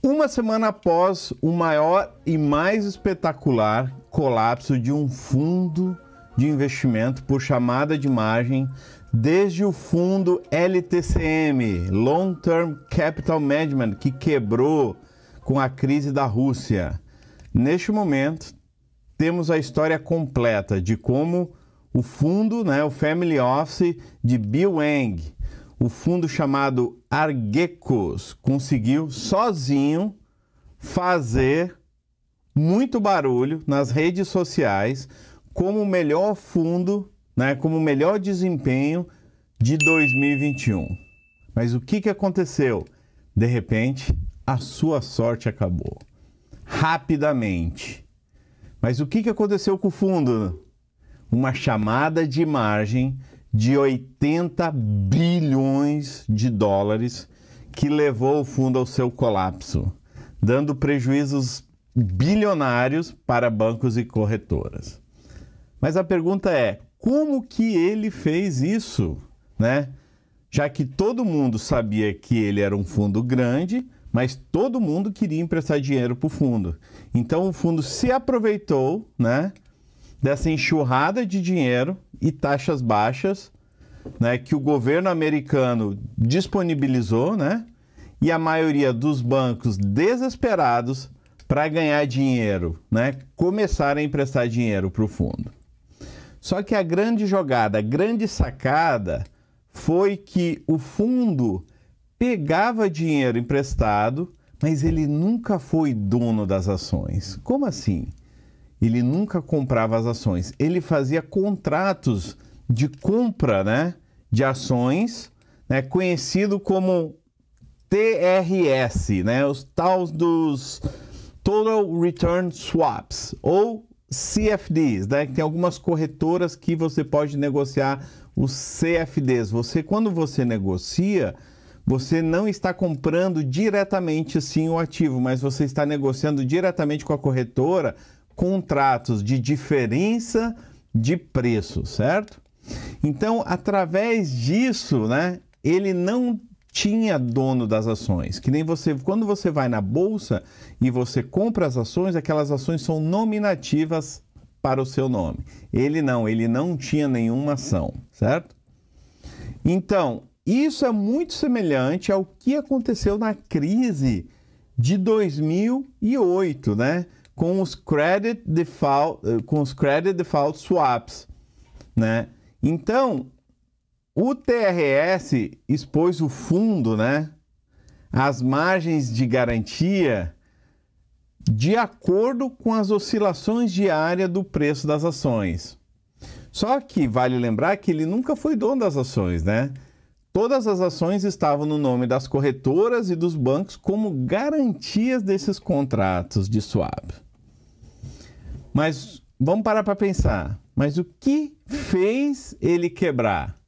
Uma semana após o maior e mais espetacular colapso de um fundo de investimento por chamada de margem, desde o fundo LTCM, Long Term Capital Management, que quebrou com a crise da Rússia. Neste momento, temos a história completa de como o fundo, o Family Office de Bill Wang, o fundo chamado Archegos, conseguiu sozinho fazer muito barulho nas redes sociais como o melhor fundo, como o melhor desempenho de 2021. Mas o que aconteceu? De repente, a sua sorte acabou. Rapidamente. Mas o que aconteceu com o fundo? Uma chamada de margem de 80 bilhões de dólares que levou o fundo ao seu colapso, dando prejuízos bilionários para bancos e corretoras. Mas a pergunta é, como que ele fez isso, Já que todo mundo sabia que ele era um fundo grande, mas todo mundo queria emprestar dinheiro para o fundo. Então o fundo se aproveitou, dessa enxurrada de dinheiro e taxas baixas, que o governo americano disponibilizou, e a maioria dos bancos desesperados para ganhar dinheiro, começaram a emprestar dinheiro para o fundo. Só que a grande jogada, a grande sacada foi que o fundo pegava dinheiro emprestado, mas ele nunca foi dono das ações. Como assim? Ele nunca comprava as ações. Ele fazia contratos de compra, de ações, conhecido como TRS, os tais dos Total Return Swaps, ou CFDs, que tem algumas corretoras que você pode negociar os CFDs. Quando você negocia, você não está comprando diretamente assim o ativo, mas você está negociando diretamente com a corretora contratos de diferença de preço, certo? Então, através disso, ele não tinha dono das ações. Que nem quando você vai na bolsa e você compra as ações, aquelas ações são nominativas para o seu nome. Ele não tinha nenhuma ação, certo? Então, isso é muito semelhante ao que aconteceu na crise de 2008, com os credit default swaps, Então, o TRS expôs o fundo, às margens de garantia de acordo com as oscilações diárias do preço das ações. Só que vale lembrar que ele nunca foi dono das ações, Todas as ações estavam no nome das corretoras e dos bancos como garantias desses contratos de swap. Mas vamos parar para pensar. Mas o que fez ele quebrar?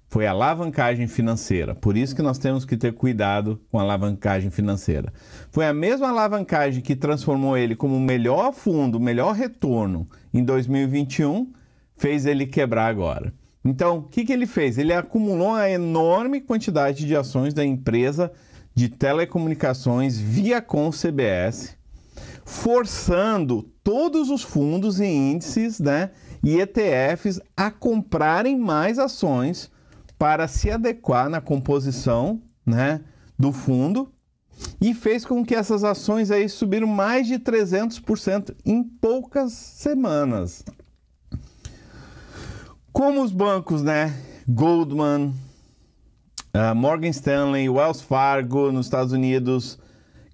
Foi a alavancagem financeira. Por isso que nós temos que ter cuidado com a alavancagem financeira. Foi a mesma alavancagem que transformou ele como o melhor fundo, o melhor retorno em 2021, fez ele quebrar agora. Então, o que ele fez? Ele acumulou uma enorme quantidade de ações da empresa de telecomunicações Viacom CBS, forçando todos os fundos e índices, e ETFs a comprarem mais ações para se adequar na composição, do fundo, e fez com que essas ações aí subiram mais de 300% em poucas semanas. Como os bancos, Goldman, Morgan Stanley, Wells Fargo nos Estados Unidos,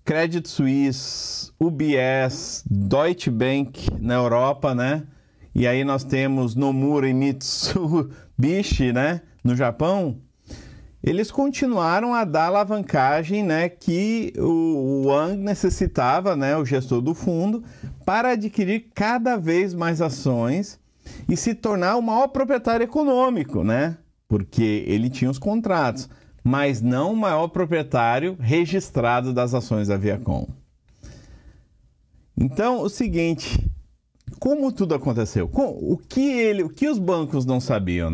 Credit Suisse, UBS, Deutsche Bank na Europa, E aí nós temos Nomura e Mitsubishi, no Japão. Eles continuaram a dar alavancagem, que o Wang necessitava, o gestor do fundo, para adquirir cada vez mais ações e se tornar o maior proprietário econômico, Porque ele tinha os contratos, mas não o maior proprietário registrado das ações da Viacom. Então, o seguinte, como tudo aconteceu? O que os bancos não sabiam,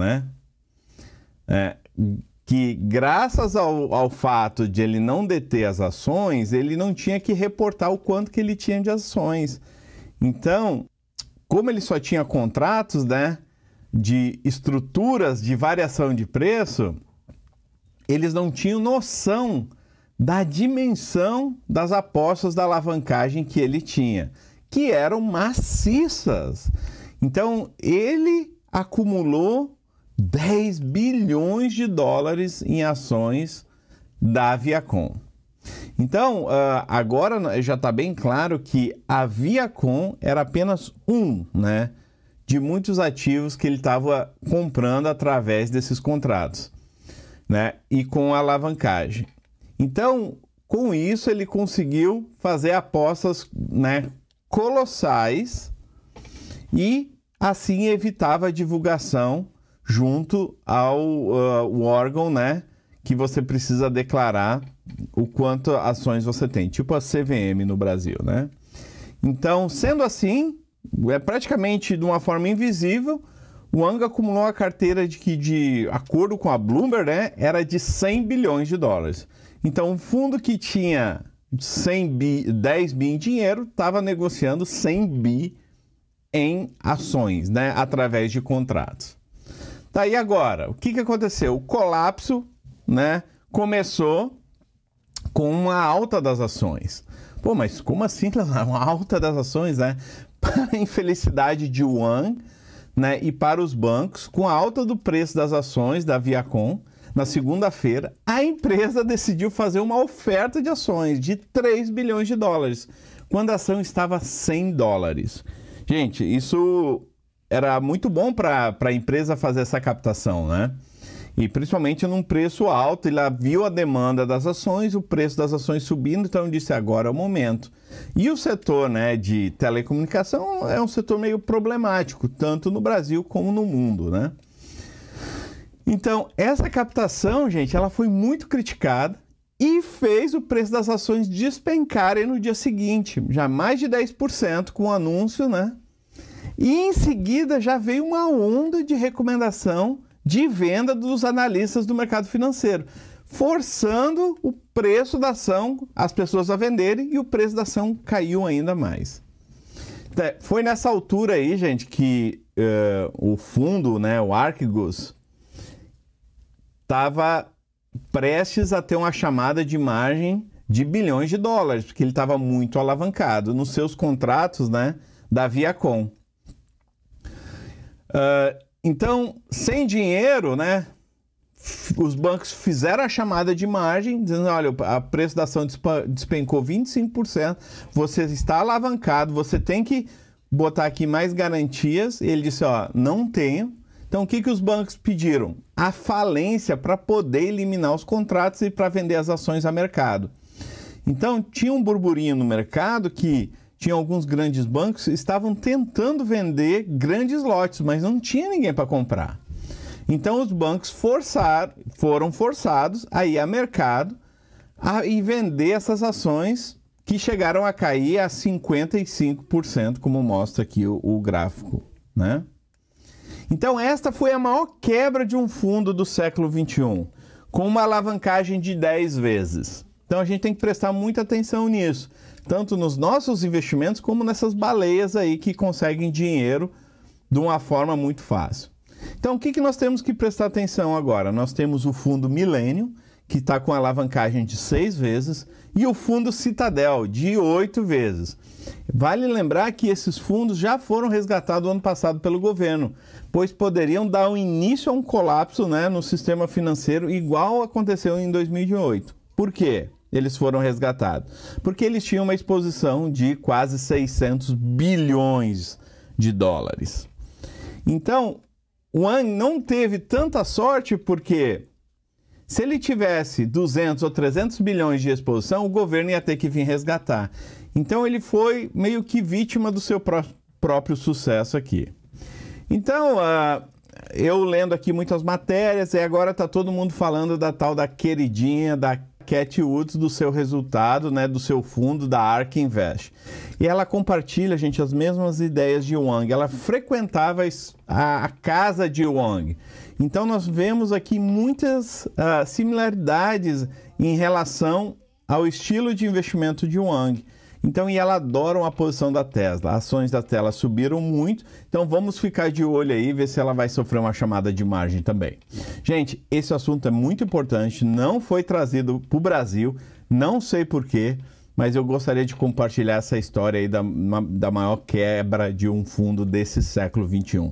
que graças ao fato de ele não deter as ações, ele não tinha que reportar o quanto que ele tinha de ações. Então, como ele só tinha contratos, né, de estruturas de variação de preço, eles não tinham noção da dimensão das apostas da alavancagem que ele tinha, que eram maciças. Então, ele acumulou 10 bilhões de dólares em ações da Viacom. Então, agora já está bem claro que a Viacom era apenas né, de muitos ativos que ele estava comprando através desses contratos, né, e com alavancagem. Então, com isso, ele conseguiu fazer apostas, né, colossais e assim evitava a divulgação junto ao órgão, né, que você precisa declarar o quanto ações você tem, tipo a CVM no Brasil, né? Então, sendo assim, praticamente de uma forma invisível, o Wang acumulou a carteira de acordo com a Bloomberg, né, era de 100 bilhões de dólares. Então, um fundo que tinha 10 bi em dinheiro estava negociando 100 bi em ações, né, através de contratos. Tá, e agora, o que aconteceu? O colapso, né, começou com uma alta das ações. Pô, mas como assim uma alta das ações, né? Para a infelicidade de Wang, né, e para os bancos, com a alta do preço das ações da Viacom, na segunda-feira, a empresa decidiu fazer uma oferta de ações de 3 bilhões de dólares, quando a ação estava 100 dólares. Gente, isso era muito bom para a empresa fazer essa captação, né? E principalmente num preço alto, ele viu a demanda das ações, o preço das ações subindo, então disse, agora é o momento. E o setor, né, de telecomunicação é um setor meio problemático, tanto no Brasil como no mundo, né? Então, essa captação, gente, ela foi muito criticada e fez o preço das ações despencarem no dia seguinte, já mais de 10% com o anúncio, né? E em seguida já veio uma onda de recomendação de venda dos analistas do mercado financeiro, forçando o preço da ação, as pessoas a venderem, e o preço da ação caiu ainda mais. Foi nessa altura aí, gente, que o fundo, né, o Archegos, estava prestes a ter uma chamada de margem de bilhões de dólares, porque ele estava muito alavancado nos seus contratos, né, da Viacom. Então, sem dinheiro, né, os bancos fizeram a chamada de margem, dizendo, olha, o preço da ação despencou 25%, você está alavancado, você tem que botar aqui mais garantias. Ele disse, ó, não tenho. Então, o que os bancos pediram? A falência para poder eliminar os contratos e para vender as ações a mercado. Então, tinha um burburinho no mercado que tinha alguns grandes bancos que estavam tentando vender grandes lotes, mas não tinha ninguém para comprar. Então, os bancos foram forçados a ir a mercado e vender essas ações que chegaram a cair a 55%, como mostra aqui o gráfico, né? Então, esta foi a maior quebra de um fundo do século XXI, com uma alavancagem de 10 vezes. Então, a gente tem que prestar muita atenção nisso, tanto nos nossos investimentos como nessas baleias aí que conseguem dinheiro de uma forma muito fácil. Então, o que nós temos que prestar atenção agora? Nós temos o fundo Millennium, que está com alavancagem de 6 vezes, e o fundo Citadel, de 8 vezes. Vale lembrar que esses fundos já foram resgatados ano passado pelo governo, pois poderiam dar um início a um colapso, né, no sistema financeiro, igual aconteceu em 2008. Por quê? Eles foram resgatados? Porque eles tinham uma exposição de quase 600 bilhões de dólares. Então, o Wang não teve tanta sorte porque se ele tivesse 200 ou 300 bilhões de exposição, o governo ia ter que vir resgatar. Então, ele foi meio que vítima do seu próprio sucesso aqui. Então, eu lendo aqui muitas matérias, e agora está todo mundo falando da tal da queridinha, da Cathie Wood do seu resultado, né, do seu fundo da ARK Invest. E ela compartilha, gente, as mesmas ideias de Wang. Ela frequentava a casa de Wang. Então nós vemos aqui muitas similaridades em relação ao estilo de investimento de Wang. Então, e ela adora a posição da Tesla. As ações da Tesla subiram muito, então vamos ficar de olho aí, ver se ela vai sofrer uma chamada de margem também. Gente, esse assunto é muito importante, não foi trazido para o Brasil, não sei porquê, mas eu gostaria de compartilhar essa história aí da maior quebra de um fundo desse século XXI.